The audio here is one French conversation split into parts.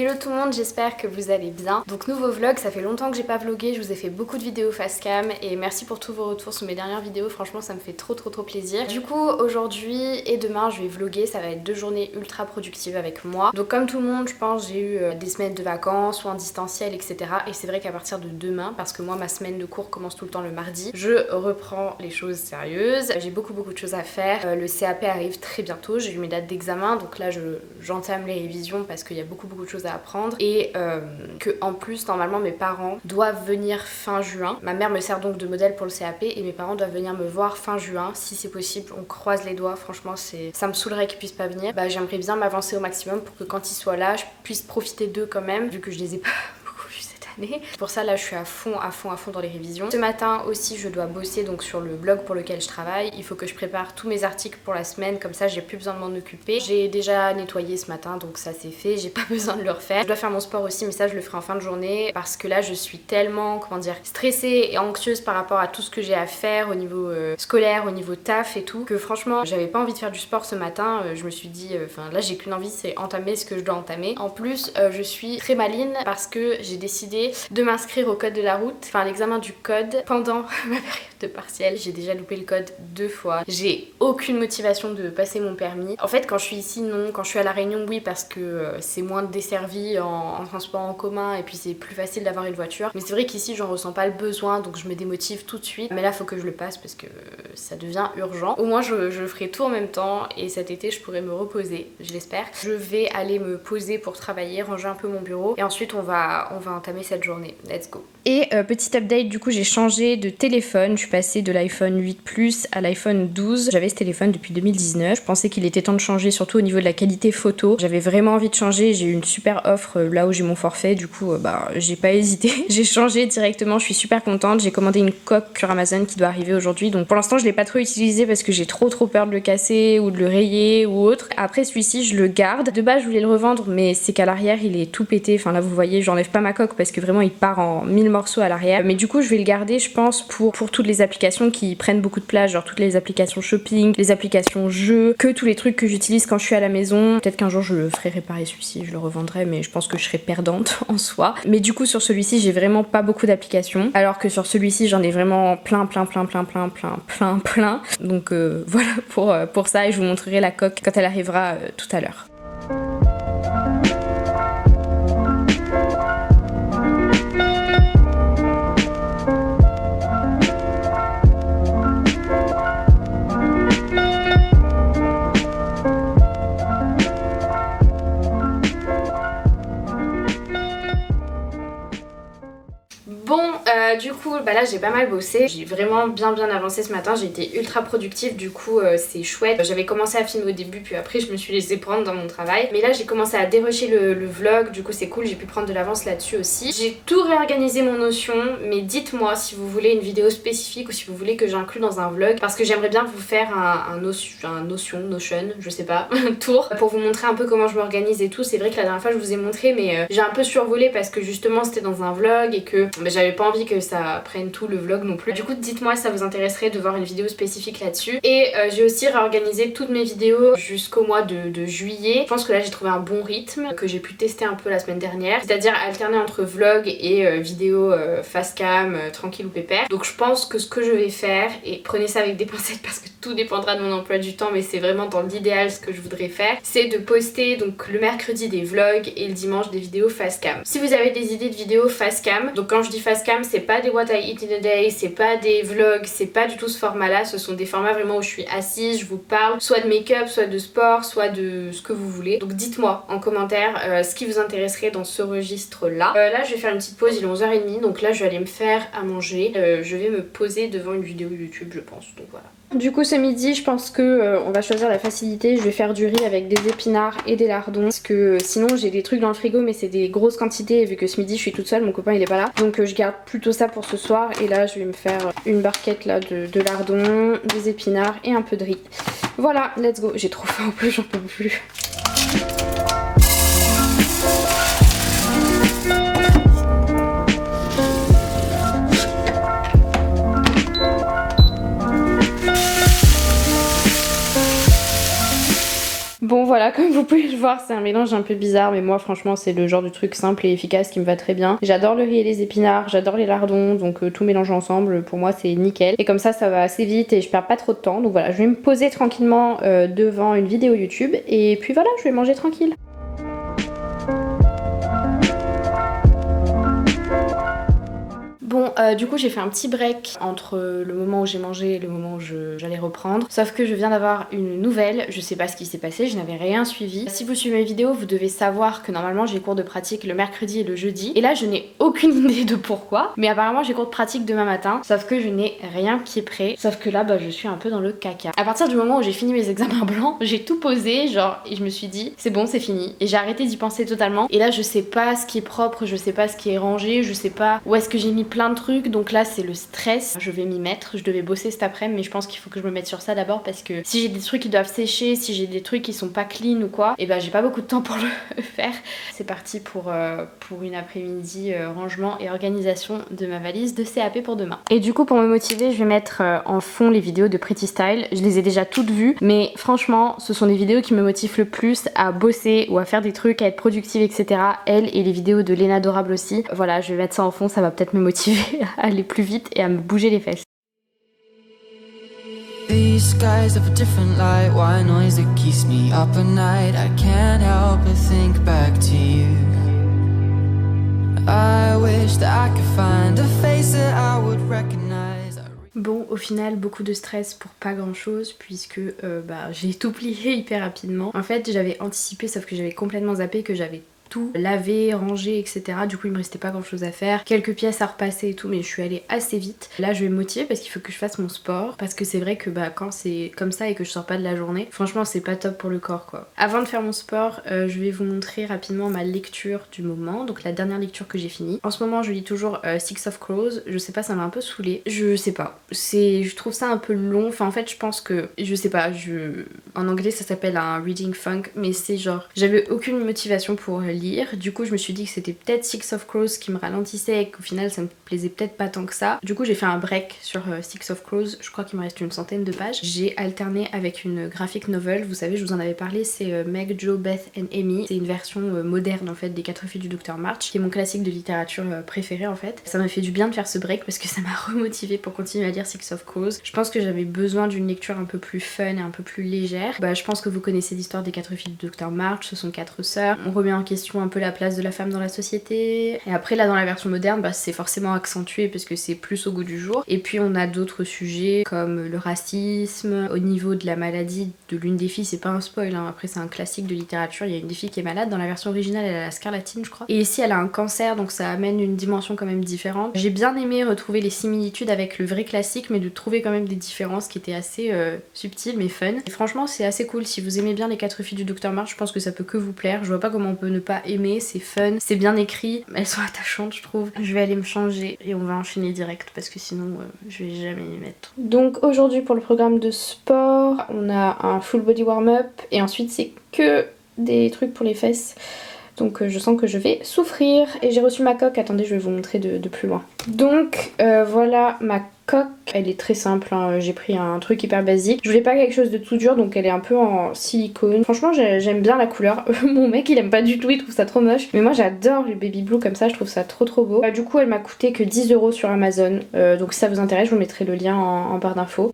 Hello tout le monde, j'espère que vous allez bien. Donc nouveau vlog, ça fait longtemps que j'ai pas vlogué, je vous ai fait beaucoup de vidéos face cam et merci pour tous vos retours sur mes dernières vidéos, franchement ça me fait trop plaisir. Du coup aujourd'hui et demain je vais vlogger, ça va être 2 journées ultra productives avec moi. Donc comme tout le monde je pense j'ai eu des semaines de vacances ou en distanciel etc. Et c'est vrai qu'à partir de demain, parce que moi ma semaine de cours commence tout le temps le mardi, je reprends les choses sérieuses. J'ai beaucoup de choses à faire, le CAP arrive très bientôt, j'ai eu mes dates d'examen donc là j'entame les révisions parce qu'il y a beaucoup de choses à apprendre et que en plus normalement mes parents doivent venir fin juin. Ma mère me sert donc de modèle pour le CAP et mes parents doivent venir me voir fin juin si c'est possible. On croise les doigts, franchement ça me saoulerait qu'ils puissent pas venir. Bah j'aimerais bien m'avancer au maximum pour que quand ils soient là je puisse profiter d'eux quand même vu que je les ai pas beaucoup vus cette année. Pour ça là je suis à fond dans les révisions. Ce matin aussi je dois bosser donc sur le blog pour lequel je travaille. Il faut que je prépare tous mes articles pour la semaine, comme ça j'ai plus besoin de m'en occuper. J'ai déjà nettoyé ce matin donc ça c'est fait, j'ai pas besoin de le refaire. Je dois faire mon sport aussi mais ça je le ferai en fin de journée parce que là je suis tellement comment dire stressée et anxieuse par rapport à tout ce que j'ai à faire au niveau scolaire, au niveau taf et tout, que franchement j'avais pas envie de faire du sport ce matin. Je me suis dit enfin là j'ai qu'une envie, c'est entamer ce que je dois entamer. En plus je suis très maline parce que j'ai décidé de m'inscrire au code de la route, enfin l'examen du code pendant ma période de partiel. J'ai déjà loupé le code 2 fois, j'ai aucune motivation de passer mon permis. En fait quand je suis ici non, quand je suis à La Réunion oui parce que c'est moins desservi en transport en commun et puis c'est plus facile d'avoir une voiture, mais c'est vrai qu'ici j'en ressens pas le besoin donc je me démotive tout de suite. Mais là faut que je le passe parce que ça devient urgent. Au moins je ferai tout en même temps et cet été je pourrai me reposer, je l'espère. Je vais aller me poser pour travailler, ranger un peu mon bureau et ensuite on va entamer cette journée. Let's go. Et petit update, du coup j'ai changé de téléphone, je suis passée de l'iPhone 8 Plus à l'iPhone 12. J'avais ce téléphone depuis 2019, je pensais qu'il était temps de changer surtout au niveau de la qualité photo. J'avais vraiment envie de changer, j'ai eu une super offre là où j'ai mon forfait, du coup bah j'ai pas hésité. J'ai changé directement, je suis super contente. J'ai commandé une coque sur Amazon qui doit arriver aujourd'hui, donc pour l'instant je l'ai pas trop utilisé parce que j'ai trop peur de le casser ou de le rayer ou autre. Après celui-ci je le garde, de base je voulais le revendre mais c'est qu'à l'arrière il est tout pété, enfin là vous voyez j'enlève pas ma coque parce que vraiment il part en 1000 morceaux à l'arrière, mais du coup je vais le garder je pense pour toutes les applications qui prennent beaucoup de place, genre toutes les applications shopping, les applications jeux, que tous les trucs que j'utilise quand je suis à la maison. Peut-être qu'un jour je le ferai réparer celui-ci, je le revendrai mais je pense que je serai perdante en soi. Mais du coup sur celui-ci j'ai vraiment pas beaucoup d'applications alors que sur celui-ci j'en ai vraiment plein. Donc voilà pour ça et je vous montrerai la coque quand elle arrivera tout à l'heure. Du coup bah là j'ai pas mal bossé, j'ai vraiment bien avancé ce matin, j'ai été ultra productive, du coup c'est chouette. J'avais commencé à filmer au début puis après je me suis laissée prendre dans mon travail, mais là j'ai commencé à dérocher le vlog, du coup c'est cool, j'ai pu prendre de l'avance là-dessus aussi. J'ai tout réorganisé mon Notion, mais dites-moi si vous voulez une vidéo spécifique ou si vous voulez que j'inclue dans un vlog, parce que j'aimerais bien vous faire un Notion, je sais pas, un tour pour vous montrer un peu comment je m'organise et tout. C'est vrai que la dernière fois je vous ai montré mais j'ai un peu survolé parce que justement c'était dans un vlog et que j'avais pas envie que ça prenne tout le vlog non plus. Du coup dites-moi si ça vous intéresserait de voir une vidéo spécifique là-dessus. Et j'ai aussi réorganisé toutes mes vidéos jusqu'au mois de juillet. Je pense que là j'ai trouvé un bon rythme que j'ai pu tester un peu la semaine dernière, c'est-à-dire alterner entre vlog et vidéo face cam, tranquille ou pépère. Donc je pense que ce que je vais faire, et prenez ça avec des pincettes parce que tout dépendra de mon emploi du temps mais c'est vraiment dans l'idéal ce que je voudrais faire, c'est de poster donc le mercredi des vlogs et le dimanche des vidéos face cam. Si vous avez des idées de vidéos face cam, donc quand je dis face cam c'est pas des what I eat in a day, c'est pas des vlogs, c'est pas du tout ce format là, ce sont des formats vraiment où je suis assise, je vous parle soit de make-up, soit de sport, soit de ce que vous voulez. Donc dites-moi en commentaire ce qui vous intéresserait dans ce registre là. Là je vais faire une petite pause, il est 11h30 donc là je vais aller me faire à manger, je vais me poser devant une vidéo YouTube je pense, donc voilà. Du coup ce midi je pense que on va choisir la facilité, je vais faire du riz avec des épinards et des lardons parce que sinon j'ai des trucs dans le frigo mais c'est des grosses quantités et vu que ce midi je suis toute seule, mon copain il est pas là, donc je garde plutôt ça pour ce soir et là je vais me faire une barquette là de lardons, des épinards et un peu de riz. Voilà, let's go, j'ai trop faim en plus, j'en peux plus. Bon voilà, comme vous pouvez le voir, c'est un mélange un peu bizarre, mais moi franchement c'est le genre de truc simple et efficace qui me va très bien. J'adore le riz et les épinards, j'adore les lardons, donc tout mélangé ensemble pour moi c'est nickel. Et comme ça va assez vite et je perds pas trop de temps. Donc voilà, je vais me poser tranquillement devant une vidéo YouTube et puis voilà, je vais manger tranquille. Bon, du coup j'ai fait un petit break entre le moment où j'ai mangé et le moment où j'allais reprendre. Sauf que je viens d'avoir une nouvelle, je sais pas ce qui s'est passé, je n'avais rien suivi. Si vous suivez mes vidéos, vous devez savoir que normalement j'ai cours de pratique le mercredi et le jeudi. Et là je n'ai aucune idée de pourquoi, mais apparemment j'ai cours de pratique demain matin. Sauf que je n'ai rien qui est prêt. Sauf que là je suis un peu dans le caca. À partir du moment où j'ai fini mes examens blancs, j'ai tout posé genre et je me suis dit c'est bon, c'est fini. Et j'ai arrêté d'y penser totalement. Et là je sais pas ce qui est propre, je sais pas ce qui est rangé, je sais pas où est-ce que j'ai mis plein de trucs, donc là c'est le stress. Je vais m'y mettre, je devais bosser cet après-midi, mais je pense qu'il faut que je me mette sur ça d'abord parce que si j'ai des trucs qui doivent sécher, si j'ai des trucs qui sont pas clean ou quoi, et ben j'ai pas beaucoup de temps pour le faire. C'est parti pour une après-midi rangement et organisation de ma valise de CAP pour demain. Et du coup pour me motiver, je vais mettre en fond les vidéos de Pretty Style. Je les ai déjà toutes vues, mais franchement ce sont des vidéos qui me motivent le plus à bosser ou à faire des trucs, à être productive, etc. Elle et les vidéos de Lena Adorable aussi. Voilà, je vais mettre ça en fond, ça va peut-être me motiver à aller plus vite et à me bouger les fesses. These skies have a different light, white noise that keeps me up at night. I can't help but think back to you. I wish that I could find a face that I would recognize. Bon, au final, beaucoup de stress pour pas grand chose puisque j'ai tout plié hyper rapidement. En fait, j'avais anticipé, sauf que j'avais complètement zappé que j'avais tout lavé, rangé, etc. Du coup il me restait pas grand chose à faire, quelques pièces à repasser et tout, mais je suis allée assez vite. Là je vais me motiver parce qu'il faut que je fasse mon sport, parce que c'est vrai que quand c'est comme ça et que je sors pas de la journée, franchement c'est pas top pour le corps quoi. Avant de faire mon sport, je vais vous montrer rapidement ma lecture du moment, donc la dernière lecture que j'ai finie. En ce moment je lis toujours Six of Crows, je sais pas, ça m'a un peu saoulée, je sais pas, je trouve ça un peu long, enfin en fait je pense que, je sais pas, en anglais ça s'appelle un reading funk, mais c'est genre, j'avais aucune motivation pour lire. Du coup je me suis dit que c'était peut-être Six of Crows qui me ralentissait et qu'au final ça me plaisait peut-être pas tant que ça. Du coup j'ai fait un break sur Six of Crows, je crois qu'il me reste une centaine de pages. J'ai alterné avec une graphic novel, vous savez je vous en avais parlé, c'est Meg, Jo, Beth and Amy. C'est une version moderne en fait des 4 filles du Dr March, qui est mon classique de littérature préféré en fait. Ça m'a fait du bien de faire ce break parce que ça m'a remotivée pour continuer à lire Six of Crows. Je pense que j'avais besoin d'une lecture un peu plus fun et un peu plus légère. Je pense que vous connaissez l'histoire des 4 filles du Dr March, ce sont 4 sœurs. On remet en question un peu la place de la femme dans la société. Et après là dans la version moderne, c'est forcément accentué parce que c'est plus au goût du jour. Et puis on a d'autres sujets comme le racisme, au niveau de la maladie de l'une des filles, c'est pas un spoil, hein. Après c'est un classique de littérature, il y a une des filles qui est malade, dans la version originale elle a la scarlatine je crois. Et ici elle a un cancer, donc ça amène une dimension quand même différente. J'ai bien aimé retrouver les similitudes avec le vrai classique, mais de trouver quand même des différences qui étaient assez subtiles mais fun. Et franchement c'est assez cool, si vous aimez bien les 4 filles du Dr March, je pense que ça peut que vous plaire. Je vois pas comment on peut ne pas aimer, c'est fun, c'est bien écrit, elles sont attachantes je trouve. Je vais aller me changer et on va enchaîner direct parce que sinon je vais jamais y mettre. Donc aujourd'hui pour le programme de sport, on a un full body warm-up et ensuite c'est que des trucs pour les fesses. Donc je sens que je vais souffrir. Et j'ai reçu ma coque, attendez je vais vous montrer de plus loin. Donc voilà ma coque, elle est très simple, hein. J'ai pris un truc hyper basique. Je voulais pas quelque chose de tout dur, donc elle est un peu en silicone. Franchement j'aime bien la couleur. Mon mec il aime pas du tout, il trouve ça trop moche. Mais moi j'adore le baby blue comme ça, je trouve ça trop beau. Du coup elle m'a coûté que 10 € sur Amazon. Donc si ça vous intéresse je vous mettrai le lien en barre d'infos.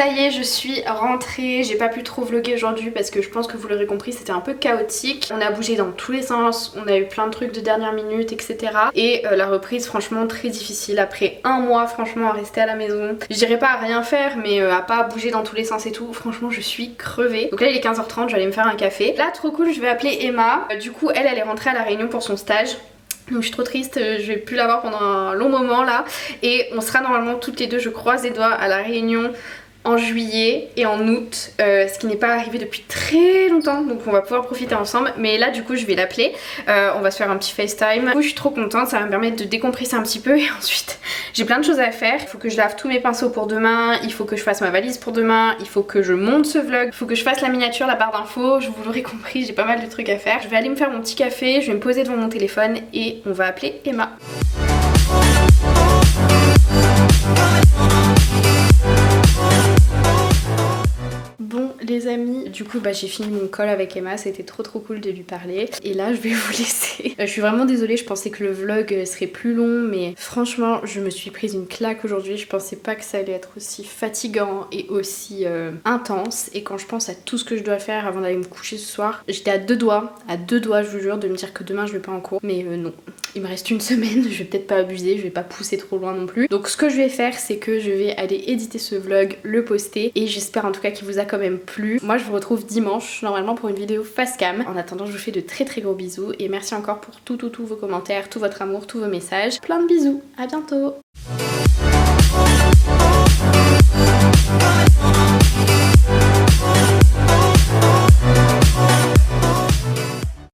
Ça y est, je suis rentrée, j'ai pas pu trop vlogger aujourd'hui parce que je pense que vous l'aurez compris, c'était un peu chaotique. On a bougé dans tous les sens, on a eu plein de trucs de dernière minute, etc. Et la reprise, franchement, très difficile. Après un mois, franchement, à rester à la maison, je dirais pas à rien faire, mais à pas bouger dans tous les sens et tout, franchement, je suis crevée. Donc là, il est 15h30, je vais aller me faire un café. Là, trop cool, je vais appeler Emma. Du coup, elle est rentrée à La Réunion pour son stage. Donc je suis trop triste, je vais plus la voir pendant un long moment là. Et on sera normalement toutes les deux, je croise les doigts, à La Réunion en juillet et en août, ce qui n'est pas arrivé depuis très longtemps, donc on va pouvoir profiter ensemble. Mais là du coup je vais l'appeler, on va se faire un petit FaceTime. Du coup je suis trop contente, ça va me permettre de décompresser un petit peu. Et ensuite j'ai plein de choses à faire. Il faut que je lave tous mes pinceaux pour demain, il faut que je fasse ma valise pour demain, il faut que je monte ce vlog, il faut que je fasse la miniature, la barre d'infos. Je vous l'aurais compris, j'ai pas mal de trucs à faire. Je vais aller me faire mon petit café, je vais me poser devant mon téléphone et on va appeler Emma. Bon les amis, du coup j'ai fini mon call avec Emma, c'était trop cool de lui parler. Et là je vais vous laisser. Je suis vraiment désolée, je pensais que le vlog serait plus long, mais franchement je me suis prise une claque aujourd'hui. Je pensais pas que ça allait être aussi fatigant et aussi intense. Et quand je pense à tout ce que je dois faire avant d'aller me coucher ce soir, j'étais à deux doigts je vous jure, de me dire que demain je vais pas en cours. Mais non, il me reste une semaine, je vais peut-être pas abuser, je vais pas pousser trop loin non plus. Donc ce que je vais faire, c'est que je vais aller éditer ce vlog, le poster, et j'espère en tout cas qu'il vous a quand même plu. Moi je vous retrouve dimanche normalement pour une vidéo face cam. En attendant, je vous fais de très gros bisous et merci encore pour tous vos commentaires, tout votre amour, tous vos messages. Plein de bisous, à bientôt.